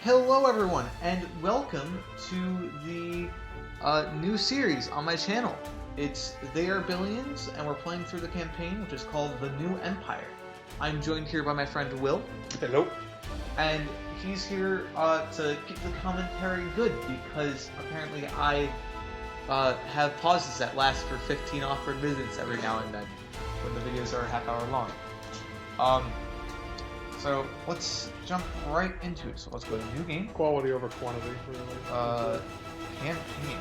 Hello everyone, and welcome to the new series on my channel. It's They Are Billions, and we're playing through the campaign, which is called The New Empire. I'm joined here by my friend Will. Hello. And he's here to keep the commentary good, because apparently I have pauses that last for 15 awkward minutes every now and then, when the videos are a half hour long. So let's jump right into it. So let's go to new game. Quality over quantity, really. Campaign.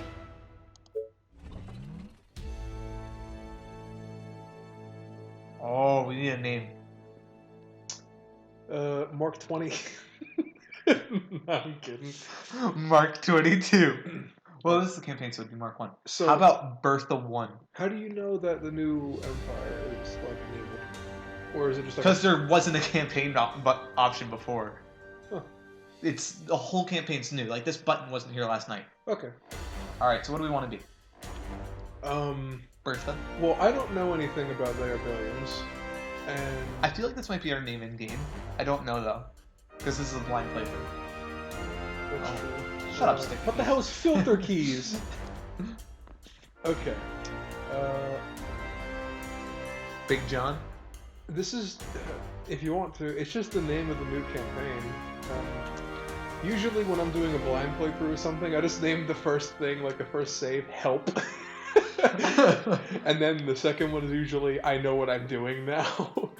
Oh, we need a name. Mark 20. No, I'm kidding. Mark 22. Well, this is the campaign, so it'd be Mark 1. So, how about Bertha 1? How do you know that the new Empire is like new? Or is it just like because there wasn't a campaign option before. Huh. It's the whole campaign's new. Like, this button wasn't here last night. Okay. Alright, so what do we want to do? Bertha? Well, I don't know anything about They Are Billions, and I feel like this might be our name in game. I don't know though, because this is a blind playthrough. Shut up, Stick. What the hell is filter keys? Okay. Big John? This is, if you want to, it's just the name of the new campaign. Usually when I'm doing a blind playthrough or something, I just name the first thing, like the first save, help. And then the second one is usually, I know what I'm doing now.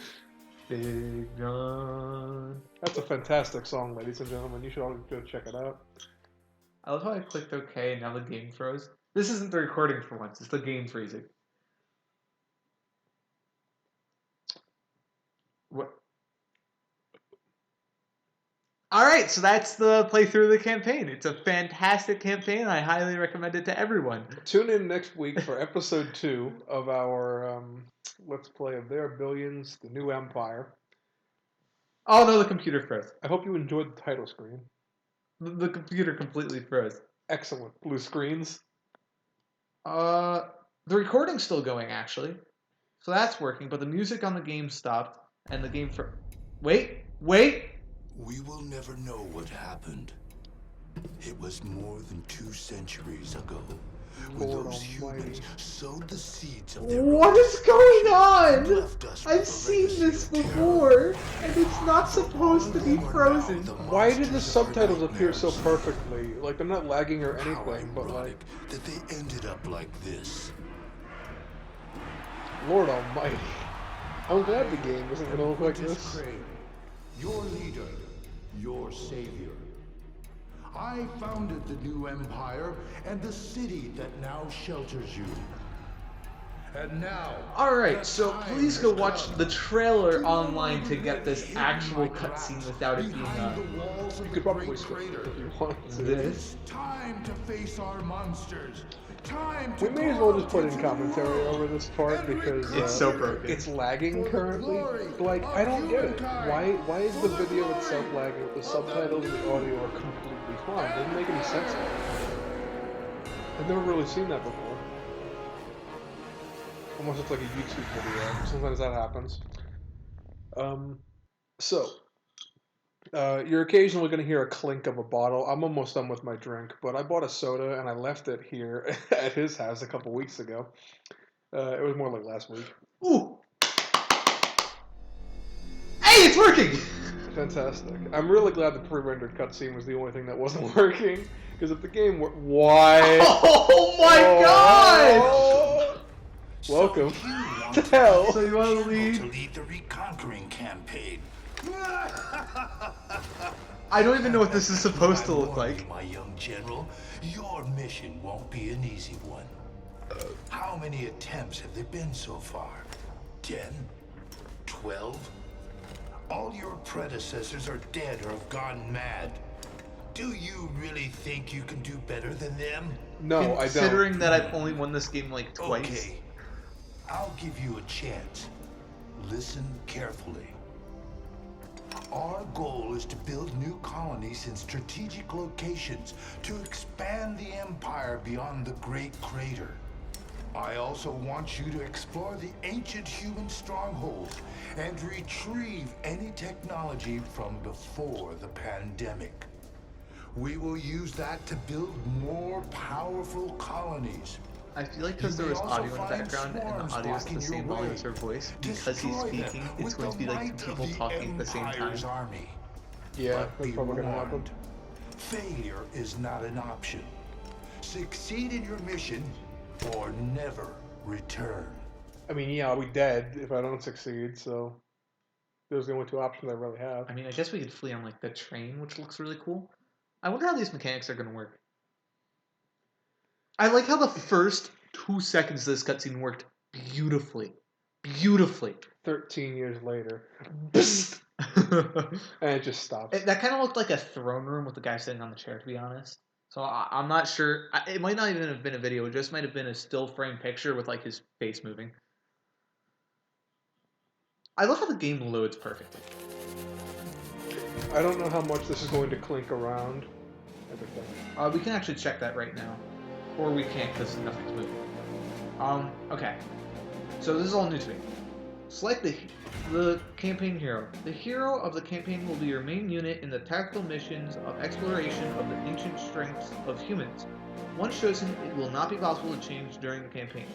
Big John. That's a fantastic song, ladies and gentlemen. You should all go check it out. I love how I clicked OK and now the game froze. This isn't the recording for once, it's the game freezing. What? Alright, so that's the playthrough of the campaign. It's a fantastic campaign. I highly recommend it to everyone. Tune in next week for episode 2 of our Let's Play of They Are Billions, The New Empire. Oh no, the computer froze. I hope you enjoyed the title screen. The computer completely froze. Excellent. Blue screens. The recording's still going, actually. So that's working, but the music on the game stopped, and the game Wait! We will never know what happened. It was more than 2 centuries ago when Lord those Almighty. humans sowed the seeds of their What is going on? left us with I've a seen legacy this of terror. before, and it's not supposed to be frozen. Why did the Monsters of our subtitles appear so nightmares. perfectly? Like, they're not lagging or How anything, but like, ironic that they ended up like this. Lord Almighty. I'm glad the game isn't gonna look like Witness this. Crane, your leader, your savior. I founded the new empire and the city that now shelters you. And now, Alright, so the please time go has watch come. the trailer Do online you to get this hidden actual my grasp cutscene without it being behind the walls of You the could probably great skip it crater. if you want to. this. It's time to face our monsters. Time to We may as well just put in into commentary the over this part and because It's so broken. it's lagging For the currently. glory But like, I don't get it. humankind. Why is For the the video glory itself lagging if the subtitles and the audio are completely fine? It doesn't make any sense. I've never really seen that before. Almost looks like a YouTube video. Sometimes that happens. You're occasionally going to hear a clink of a bottle. I'm almost done with my drink, but I bought a soda and I left it here at his house a couple weeks ago. It was more like last week. Ooh! Hey, it's working! Fantastic. I'm really glad the pre-rendered cutscene was the only thing that wasn't working, because if the game were... Why? Oh my god! Oh! Welcome. So you want The hell? So you want to to lead? lead the reconquering campaign. I don't even know what this is supposed to I look warn you, like. my young general, your mission won't be an easy one. How many attempts have there been so far? 10? 12? All your predecessors are dead or have gone mad. Do you really think you can do better than them? No, I don't. Considering that I've only won this game like twice. Okay, I'll give you a chance. Listen carefully. Our goal is to build new colonies in strategic locations to expand the empire beyond the Great Crater. I also want you to explore the ancient human strongholds and retrieve any technology from before the pandemic. We will use that to build more powerful colonies. I feel like because You there may was also audio in the find background and swarms the audio is blocking the your same volume way. as her voice, because he's Destroy them speaking, it's with going to be the like might two people of the talking at the same time. Empire's army. Yeah, But that's be probably gonna happen. warned, failure is not an option. Succeed in your mission or never return. I mean, yeah, I'll be dead if I don't succeed, so those are the only two options I really have. I mean, I guess we could flee on like the train, which looks really cool. I wonder how these mechanics are going to work. I like how the first 2 seconds of this cutscene worked beautifully. Beautifully. 13 years later. that And it just stops. kind of looked like a throne room with the guy sitting on the chair, to be honest. So I'm not sure. It might not even have been a video. It just might have been a still frame picture with like his face moving. I love how the game loads perfectly. I don't know how much this is going to clink around. Everything. We can actually check that right now. Or we can't because nothing's moving. Okay. So this is all new to me. Select the campaign hero. The hero of the campaign will be your main unit in the tactical missions of exploration of the ancient strengths of humans. Once chosen, it will not be possible to change during the campaign.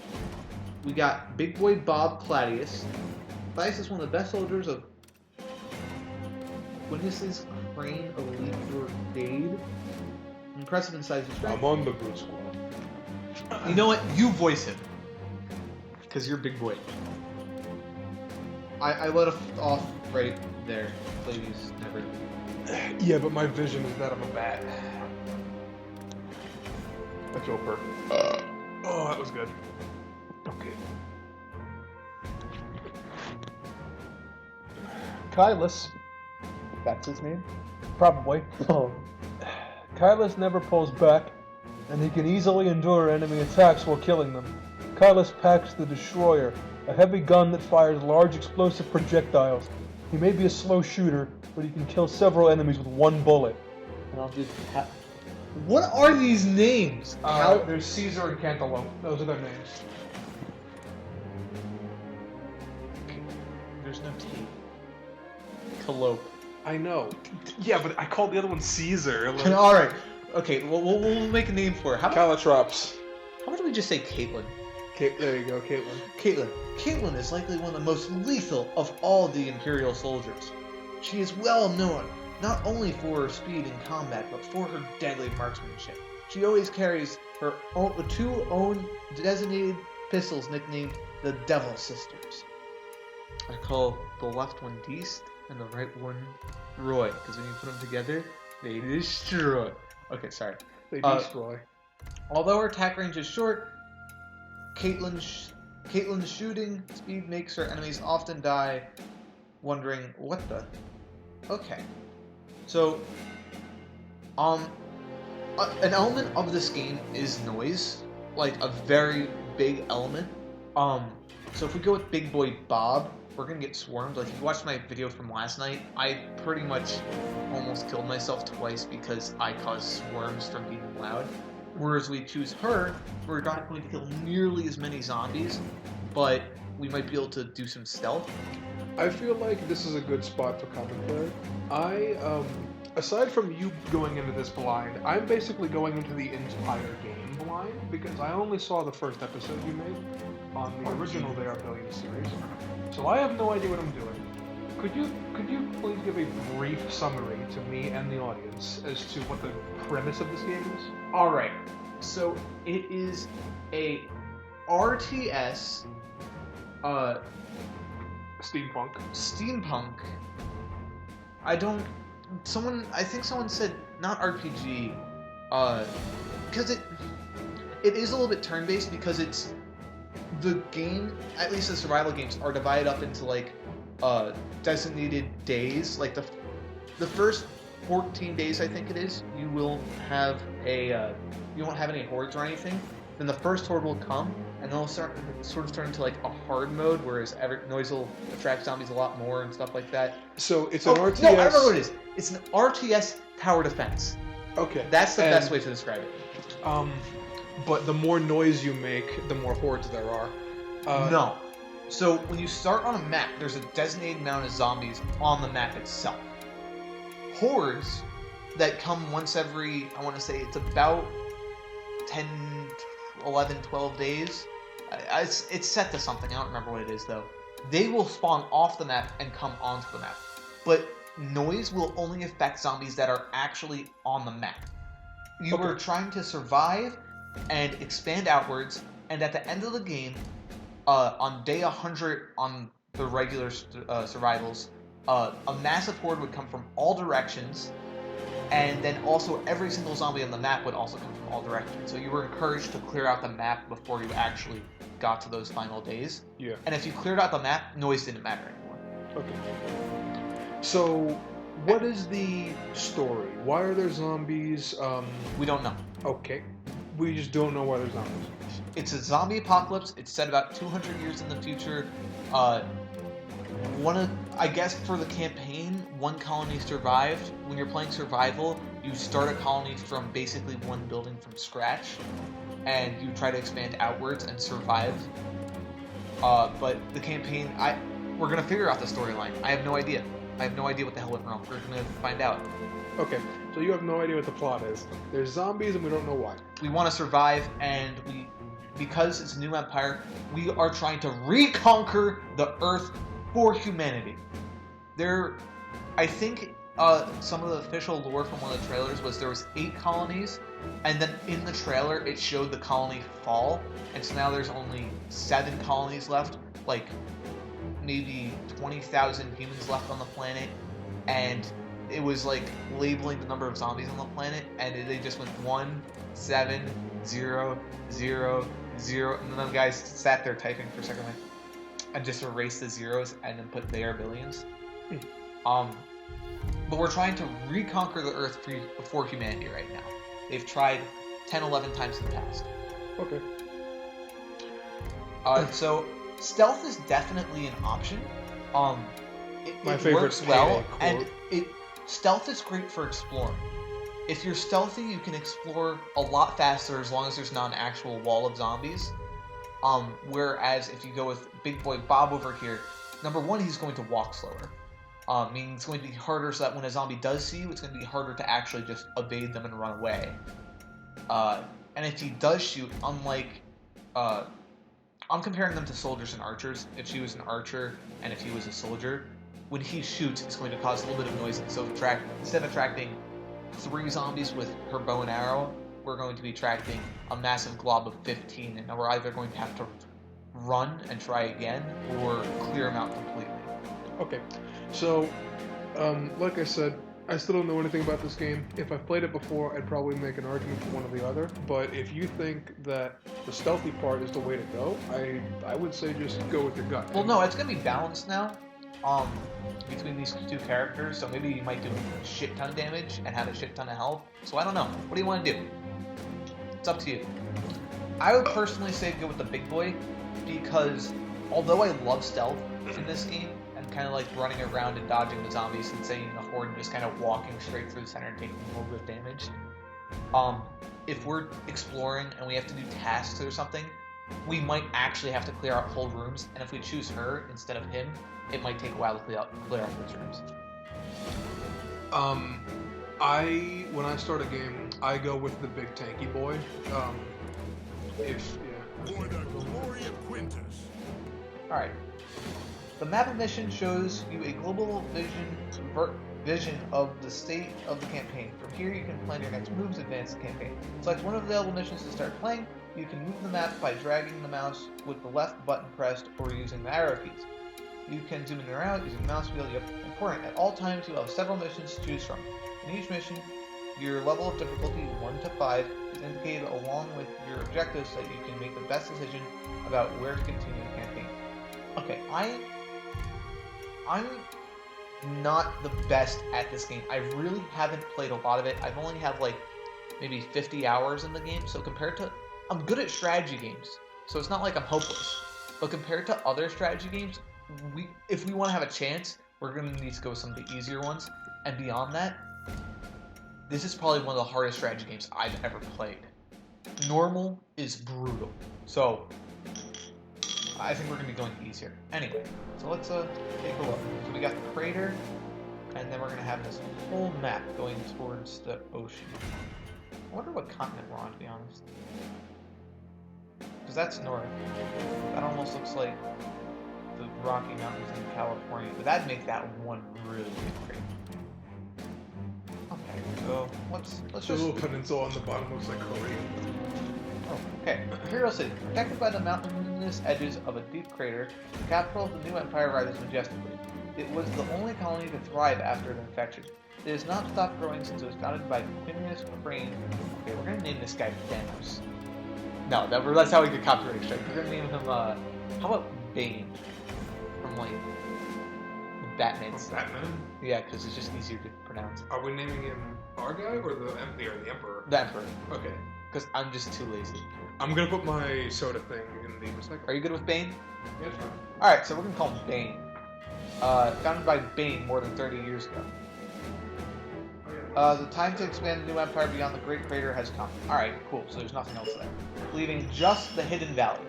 We got Big Boy Bob Claudius. Claudius is one of the best soldiers of Quintus's Crane Elite Brigade. Impressive in size and strength. I'm on the Brute Squad. You know what? You voice him. Because you're Big Boy. I let off right there. Ladies never. Yeah, but my vision is that of a bat. That's Joker. Oh, that was good. Okay. Kylus. That's his name? Probably. Oh. Kylus never pulls back, and he can easily endure enemy attacks while killing them. Kylus packs the Destroyer, a heavy gun that fires large explosive projectiles. He may be a slow shooter, but he can kill several enemies with one bullet. And I'll do. What are these names? There's Caesar and Cantaloupe. Those are their names. There's no T. Calope. I know. Yeah, but I called the other one Caesar. Like... All right. Okay. Well, we'll make a name for her. How about we just say Caitlin? There you go, Caitlin. Caitlin is likely one of the most lethal of all the Imperial soldiers. She is well known not only for her speed in combat, but for her deadly marksmanship. She always carries her two own designated pistols nicknamed the Devil Sisters. I call the left one Deist and the right one Roy, because when you put them together, they destroy. Okay, sorry. They destroy. Although her attack range is short, Caitlyn's shooting speed makes her enemies often die wondering, what the? Okay. So, an element of this game is noise. Like, a very big element. So if we go with Big Boy Bob, we're gonna get swarmed. Like, if you watched my video from last night, I pretty much almost killed myself twice because I caused swarms from being loud. Whereas we choose her, we're not going to kill nearly as many zombies, but we might be able to do some stealth. I feel like this is a good spot for commentary. Aside from you going into this blind, I'm basically going into the entire game blind, because I only saw the first episode you made on the original They Are Billions series. So I have no idea what I'm doing. Could you please give a brief summary to me and the audience as to what the premise of this game is? Alright, so it is a RTS, Steampunk. I think someone said not RPG, because it is a little bit turn-based, because it's, the game, at least the survival games, are divided up into like, designated days. Like the first 14 days, I think it is, you will have you won't have any hordes or anything. Then the first horde will come, and then it'll sort of turn into like a hard mode, whereas noise will attract zombies a lot more and stuff like that. So it's an RTS. No, I remember what it is. It's an RTS tower defense. Okay. That's the best way to describe it. But the more noise you make, the more hordes there are. No. So when you start on a map, there's a designated amount of zombies on the map itself. Hordes that come once every, I want to say it's about 10, 11, 12 days. It's set to something. I don't remember what it is, though. They will spawn off the map and come onto the map. But noise will only affect zombies that are actually on the map. You are trying to survive and expand outwards, and at the end of the game, on day 100 on the regular survivals, a massive horde would come from all directions, and then also every single zombie on the map would also come from all directions. So you were encouraged to clear out the map before you actually got to those final days. Yeah. And if you cleared out the map, noise didn't matter anymore. Okay. So, what is the story? Why are there zombies? We don't know. Okay. We just don't know why there's zombies. It's a zombie apocalypse. It's set about 200 years in the future. I guess for the campaign, one colony survived. When you're playing survival, you start a colony from basically one building from scratch, and you try to expand outwards and survive. But the campaign, we're gonna figure out the storyline. I have no idea. I have no idea what the hell went wrong. We're gonna find out. Okay, so you have no idea what the plot is. There's zombies and we don't know why. We want to survive, and because it's a new empire, we are trying to reconquer the Earth for humanity. I think some of the official lore from one of the trailers was there was 8 colonies, and then in the trailer it showed the colony fall, and so now there's only 7 colonies left, like maybe 20,000 humans left on the planet, and it was like labeling the number of zombies on the planet, and they just went 1, 7, 0, 0, 0, and then the guys sat there typing for a second and just erased the zeros and then put they are billions. But we're trying to reconquer the Earth for humanity right now. They've tried 10, 11 times in the past. Okay. So stealth is definitely an option. It works well, and stealth is great for exploring. If you're stealthy, you can explore a lot faster as long as there's not an actual wall of zombies. Whereas if you go with Big Boy Bob over here, number one, he's going to walk slower. Meaning it's going to be harder so that when a zombie does see you, it's going to be harder to actually just evade them and run away. And if he does shoot, unlike... I'm comparing them to soldiers and archers. If she was an archer and if he was a soldier, when he shoots, it's going to cause a little bit of noise. So instead of attracting 3 zombies with her bow and arrow, we're going to be attracting a massive glob of 15, and we're either going to have to run and try again or clear them out completely. Okay, so like I said, I still don't know anything about this game. If I've played it before, I'd probably make an argument for one or the other. But if you think that the stealthy part is the way to go, I would say just go with your gut. Well, no, it's going to be balanced now between these 2 characters, so maybe you might do a shit ton of damage and have a shit ton of health. So I don't know. What do you want to do? It's up to you. I would personally say go with the big boy, because although I love stealth in this game, and kind of like running around and dodging the zombies and saying the horde and just kind of walking straight through the center and taking a little bit of damage, if we're exploring and we have to do tasks or something, we might actually have to clear out whole rooms, and if we choose her instead of him, it might take a while to clear out those rooms. When I start a game, I go with the big tanky boy. For the glory of Quintus. Alright. The map of mission shows you a global vision of the state of the campaign. From here, you can plan your next moves, advance the campaign. Select one of the available missions to start playing. You can move the map by dragging the mouse with the left button pressed or using the arrow keys. You can zoom in and around using the mouse wheel. Important. At all times, you have several missions to choose from. In each mission, your level of difficulty 1 to 5 is indicated along with your objectives so that you can make the best decision about where to continue the campaign. Okay, I'm not the best at this game. I really haven't played a lot of it. I've only had like maybe 50 hours in the game, so compared to... I'm good at strategy games, so it's not like I'm hopeless. But compared to other strategy games, if we want to have a chance, we're going to need to go with some of the easier ones. And beyond that, this is probably one of the hardest strategy games I've ever played. Normal is brutal. So, I think we're going to be going easier. Anyway, so let's take a look. So we got the crater, and then we're we're going to have this whole map going towards the ocean. I wonder what continent we're on, to be honest. Because that's north. That almost looks like the Rocky Mountains in California, but that'd make that one really big crater. Okay, so let's The just... little peninsula on the bottom looks like Korea. Oh, okay. Imperial City. Protected by the mountainous edges of a deep crater, the capital of the new empire rises majestically. It was the only colony to thrive after an infection. It has not stopped growing since it was founded by Quinius Crane. Okay, we're gonna name this guy Thanos. No, that's how we get copyright strike. We're gonna name him, how about Bane? From, like, Batman. Batman? Yeah, because it's just easier to pronounce. Are we naming him our guy or the Emperor? The Emperor. Okay. Because I'm just too lazy. I'm gonna put my soda thing in the recycle. Are you good with Bane? Yeah, sure. Alright, so we're gonna call him Bane. Founded by Bane more than 30 years ago. The time to expand the new empire beyond the Great Crater has come. Alright, cool, so there's nothing else there. Leaving just the Hidden Valley.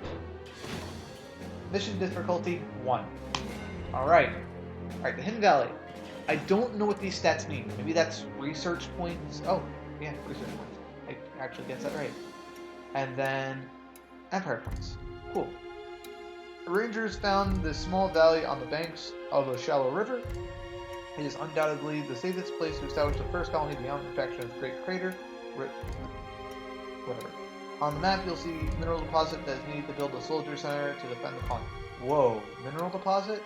Mission difficulty 1. Alright. Alright, the Hidden Valley. I don't know what these stats mean. Maybe that's research points. Oh, yeah, research points. I actually guess that right. And then Empire points. Cool. The Rangers found this small valley on the banks of a shallow river. It is undoubtedly the safest place to establish the first colony beyond the protection of the Great Crater. Whatever. On the map, you'll see mineral deposit that is needed to build a soldier center to defend the colony. Whoa, mineral deposit?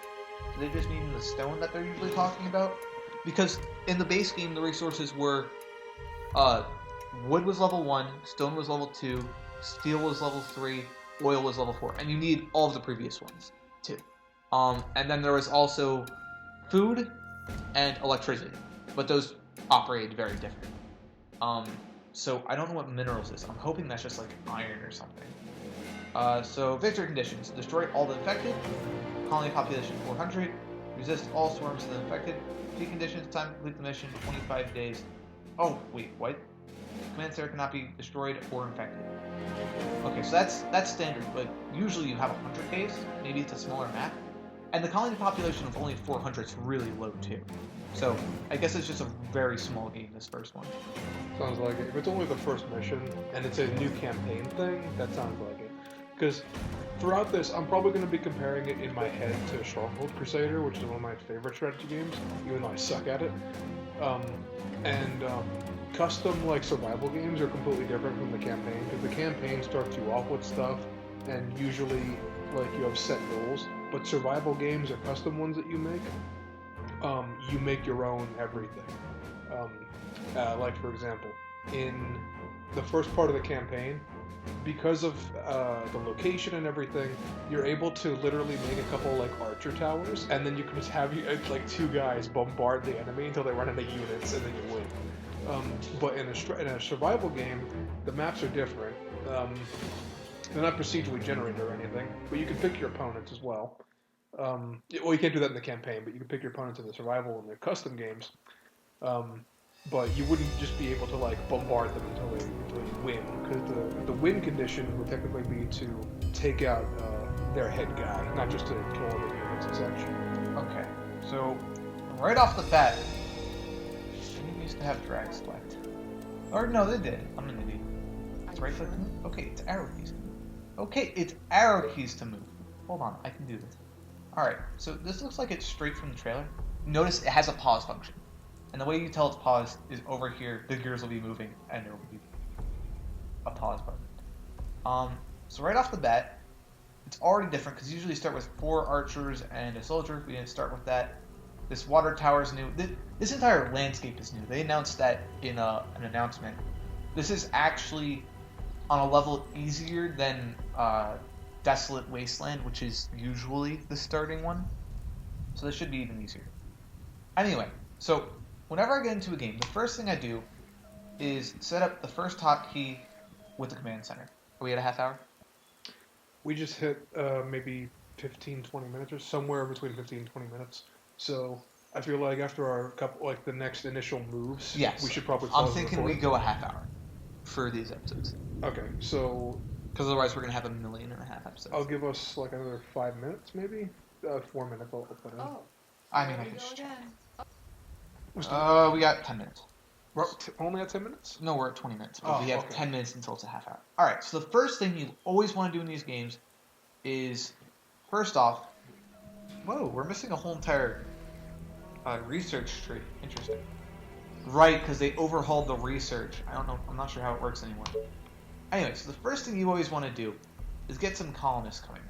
Do they just mean the stone that they're usually talking about? Because in the base game, the resources were, wood was level 1, stone was level 2, steel was level 3, oil was level 4, and you need all of the previous ones, too. And then there was also food and electricity, but those operated very different. So I don't know what minerals is. I'm hoping that's just like iron or something. So victory conditions: destroy all the infected. Colony population 400. Resist all swarms of the infected. Key conditions: time to complete the mission 25 days. Oh wait, what? Command center cannot be destroyed or infected. Okay, so that's standard, but usually you have 100 days. Maybe it's a smaller map. And the colony population of only 400 is really low too. So I guess it's just a very small game, this first one. Sounds like it. If it's only the first mission and it's a new campaign thing, that sounds like it. Because throughout this, I'm probably going to be comparing it in my head to Stronghold Crusader, which is one of my favorite strategy games, even though I suck at it. Custom like survival games are completely different from the campaign, because the campaign starts you off with stuff, and usually like you have set goals. But survival games or custom ones that you make your own everything. Like for example, in the first part of the campaign, because of the location and everything, you're able to literally make a couple like archer towers, and then you can just have like two guys bombard the enemy until they run out of units, and then you win. But in a survival game, the maps are different. They're not procedurally generated or anything, but you can pick your opponents as well. Well, you can't do that in the campaign, but you can pick your opponents in the survival and the custom games. But you wouldn't just be able to like bombard them until you win, because the win condition would technically be to take out their head guy, not just to kill all the units and such. Okay, so right off the bat, they used to have drag select. Or no, they did. I'm an idiot. It's right click to move? Okay, it's arrow keys to move. Okay, it's arrow keys to move. Hold on, I can do this. Alright, so this looks like it's straight from the trailer. Notice it has a pause function. And the way you tell it's paused is over here, the gears will be moving, and there will be a pause button. So right off the bat, it's already different, because you usually start with 4 archers and a soldier. We didn't start with that. This water tower is new. This entire landscape is new. They announced that in an announcement. This is actually on a level easier than Desolate Wasteland, which is usually the starting one. So this should be even easier. Anyway, so whenever I get into a game, the first thing I do is set up the first hotkey with the command center. Are we at a half hour? We just hit maybe 15, 20 minutes, or somewhere between 15 and 20 minutes. So I feel like after our couple, like the next initial moves, yes, we should probably. I'm thinking we go a half hour for these episodes. Okay, so. Because otherwise we're gonna have 1.5 million episodes. I'll give us like another 5 minutes, maybe 4 minutes. I'll put in. Oh, I mean, I can just check. We're still- We got 10 minutes. we're only at 10 minutes? No, we're at 20 minutes. But Oh, we have okay. 10 minutes until it's a half hour. Alright, so the first thing you always want to do in these games is, first off, whoa, we're missing a whole entire research tree. Interesting. Right, because they overhauled the research. I don't know, I'm not sure how it works anymore. Anyway, so the first thing you always want to do is get some colonists coming in.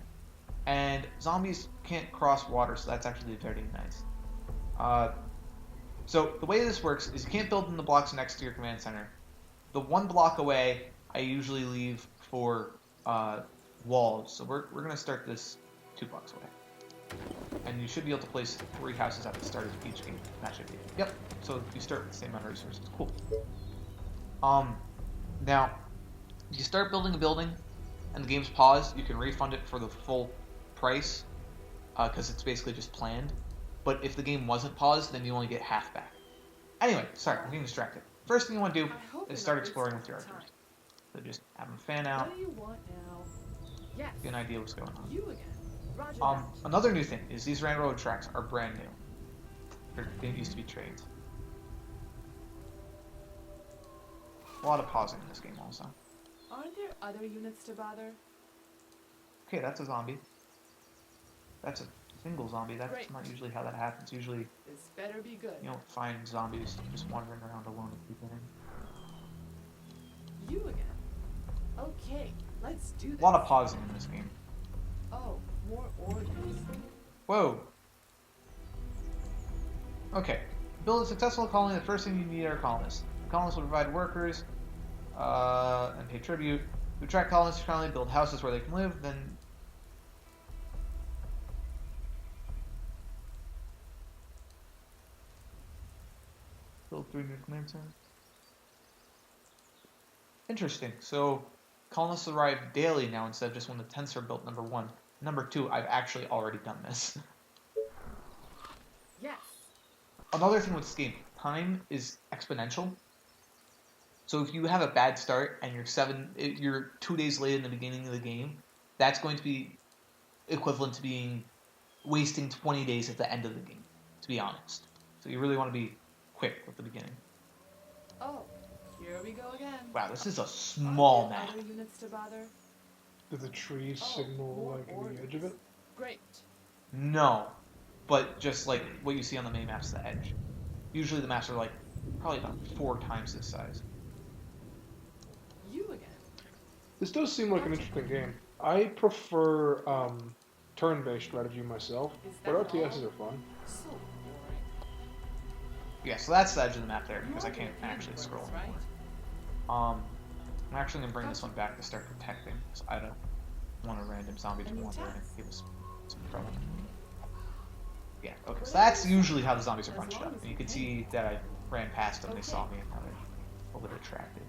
And zombies can't cross water, so that's actually very nice. So the way this works is you can't build in the blocks next to your command center. The one block away, I usually leave for walls. So we're going to start this 2 blocks away. And you should be able to place 3 houses at the start of each game. That should be it. Yep. So you start with the same amount of resources. Cool. Now, if you start building a building and the game's paused, you can refund it for the full price because it's basically just planned. But if the game wasn't paused, then you only get half back. Anyway, sorry, I'm getting distracted. First thing you want to do is start exploring with your archers. So just have them fan out. What do you want now? Yes. Get an idea what's going on. You again. Roger that. Another new thing is these railroad tracks are brand new. They used to be trades. A lot of pausing in this game also. Aren't there other units to bother? Okay, that's a zombie. That's a single zombie. That's Great. not usually how that happens. Usually This better be good. you don't find zombies just wandering around alone at the beginning. You again. Okay, let's do this. A lot of pausing in this game. Oh, more orders. Whoa. Okay. To build a successful colony, the first thing you need are colonists. Colonists will provide workers and pay tribute. To attract colonists to your colony, build houses where they can live, then build 3 new command centers. Interesting. So colonists arrive daily now instead of just when the tents are built, number 1. Number 2, I've actually already done this. Yes. Another thing with this game, time is exponential. So if you have a bad start and you're 2 days late in the beginning of the game, that's going to be equivalent to being wasting 20 days at the end of the game, to be honest. So you really want to be quick with the beginning. Oh, here we go again. Wow, this is a small Aren't there map. other units to bother? Do the trees Oh, signal more like the orders. edge of it? Great. No, but just like what you see on the main map's the edge. Usually the maps are like probably about 4 times this size. You again. This does seem like an interesting game. I prefer turn-based strategy myself, Is but that RTSs all? are fun. So boring. Yeah, so that's the edge of the map there because I You're can't gonna actually pay for scroll this, anymore. right? I'm actually gonna bring this one back to start protecting because I don't want a random zombie to Any wander in and attacks? give us some trouble. Yeah, okay, so that's usually how the zombies are As bunched long up. as And you you can pay. see that I ran past them, they saw Okay. me, and now they're a little bit attracted.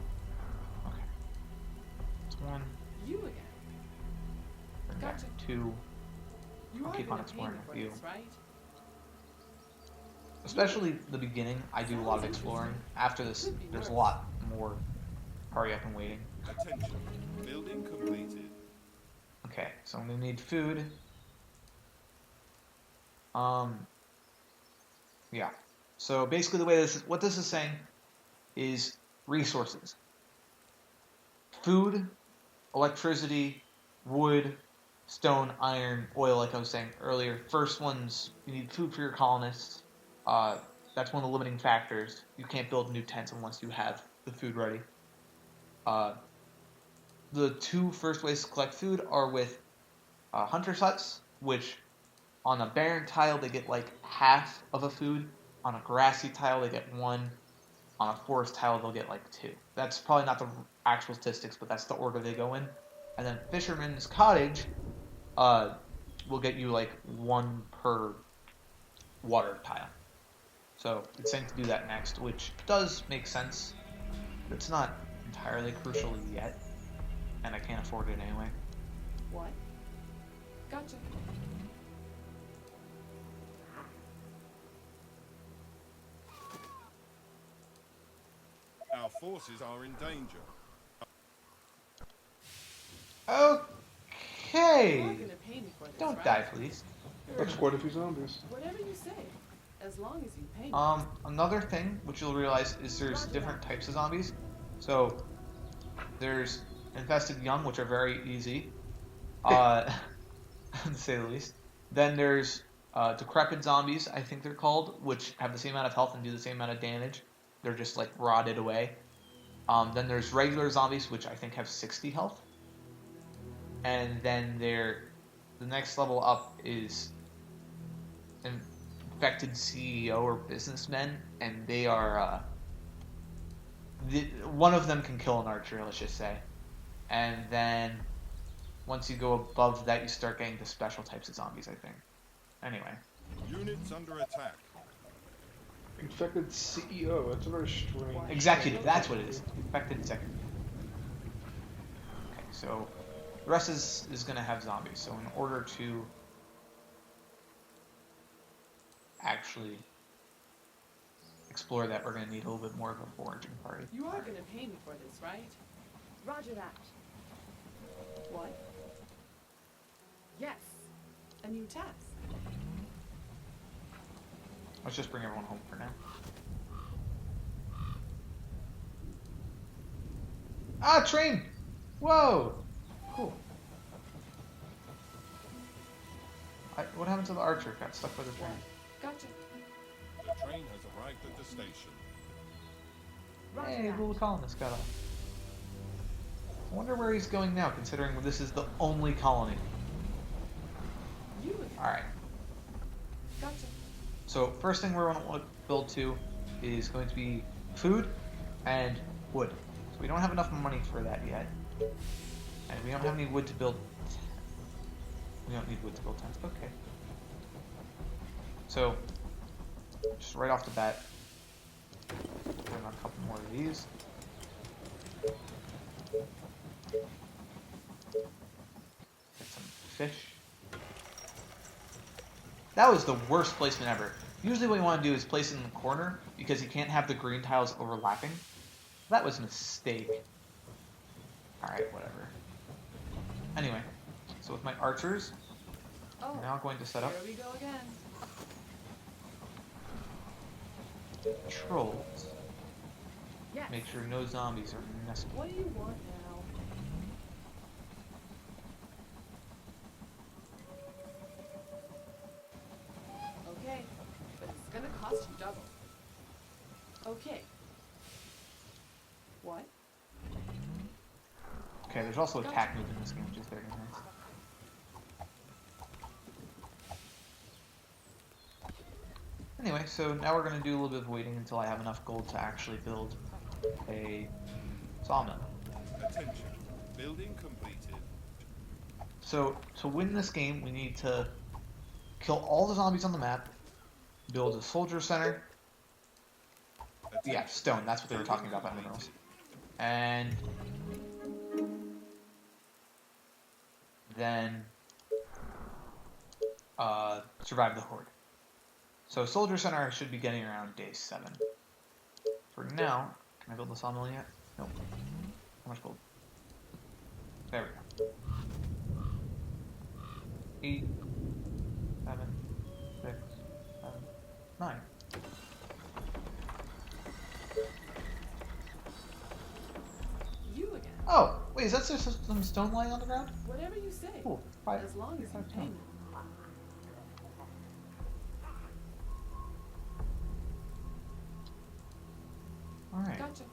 Okay. That's 1, You again. bring back Gotcha. 2. You I'll are keep on gonna pay exploring me a for few. this, right? Especially the beginning, I do a lot of Sounds exploring. interesting. After this, Could be there's a worse. lot more hurry up and waiting. Attention. Building completed. Okay, so I'm gonna need food. Yeah. So basically, the way what this is saying is resources: food, electricity, wood, stone, iron, oil. Like I was saying earlier, first one's you need food for your colonists. That's one of the limiting factors. You can't build new tents unless you have the food ready. The 2 first ways to collect food are with hunter's huts, which on a barren tile they get like half of a food. On a grassy tile they get 1. On a forest tile they'll get like 2. That's probably not the actual statistics, but that's the order they go in. And then fisherman's cottage will get you like 1 per water tile. So it's saying to do that next, which does make sense. But it's not entirely crucial yet, and I can't afford it anyway. What? Gotcha. Our forces are in danger. Okay. You are gonna pay me for this, Don't right? die, please. That's quite a few zombies. Whatever you say. As long as you pay me. Another thing which you'll realize is there's different types of zombies. So there's infested young, which are very easy, to say the least. Then there's decrepit zombies, I think they're called, which have the same amount of health and do the same amount of damage. They're just like rotted away. Then there's regular zombies, which I think have 60 health. And then the next level up is infected CEO or businessmen, and they are one of them can kill an archer, let's just say. And then once you go above that, you start getting the special types of zombies, I think. Anyway. Units under attack. Infected CEO. That's a very strange. Executive, that's what it is. Infected executive. Okay, so the rest is going to have zombies. So in order to actually explore that, we're going to need a little bit more of a foraging party. You are gonna pay me for this, right? Roger that. What? Yes. A new task. Let's just bring everyone home for now. Ah, train! Whoa! Cool. What happened to the archer? Got stuck by the train. Gotcha. The train has arrived at the station. Roger Hey, that. little colonist got off. I wonder where he's going now, considering this is the only colony. You again. Alright, Gotcha. so first thing we're going to want to build to is going to be food and wood. So we don't have enough money for that yet. And we don't have any wood to build. We don't need wood to build tents. Okay. So, just right off the bat, put on a couple more of these. Get some fish. That was the worst placement ever. Usually what you want to do is place it in the corner because you can't have the green tiles overlapping. That was a mistake. Alright, whatever. Anyway, so with my archers, Oh, I'm now going to set up here we go again. trolls. Yes. Make sure no zombies are messing with What do you want now? Okay, but it's gonna cost you double. Okay. What? Okay, there's also attack move in this game, which is very nice. Anyway, so now we're going to do a little bit of waiting until I have enough gold to actually build a sawmill. Attention. Building completed. So, to win this game, we need to kill all the zombies on the map, build a soldier center. Yeah, stone, that's what they were talking about by minerals. And then survive the horde. So soldier center I should be getting around day 7. For now, can I build the sawmill yet? Nope. How much gold? There we go. 8, 7, 6, 7, 9. You again. Oh, wait, is that just some stone lying on the ground? Whatever you say. Cool. 5. As long as you five pay stone. me. Alright. Gotcha.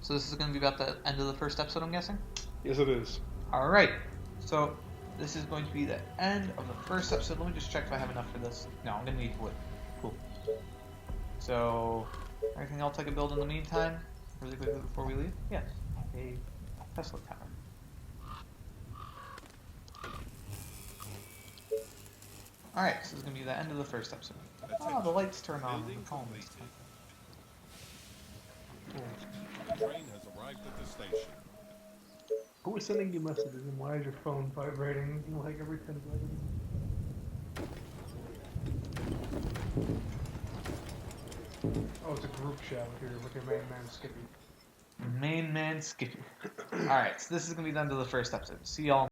So this is going to be about the end of the first episode, I'm guessing? Yes, it is. Alright. So this is going to be the end of the first episode. Let me just check if I have enough for this. No, I'm going to need wood. Cool. So, anything else I can build in the meantime? Really quickly before we leave? Yes. A Tesla tower. Alright, so this is going to be the end of the first episode. Oh, the lights turn on. Building The phone. completed. Cool. The train has arrived at the station. Who is sending you messages and why is your phone vibrating like every 10 seconds? Oh, it's a group shout here with your main man Skippy. Main man Skippy. Alright, so this is going to be done to the first episode. See y'all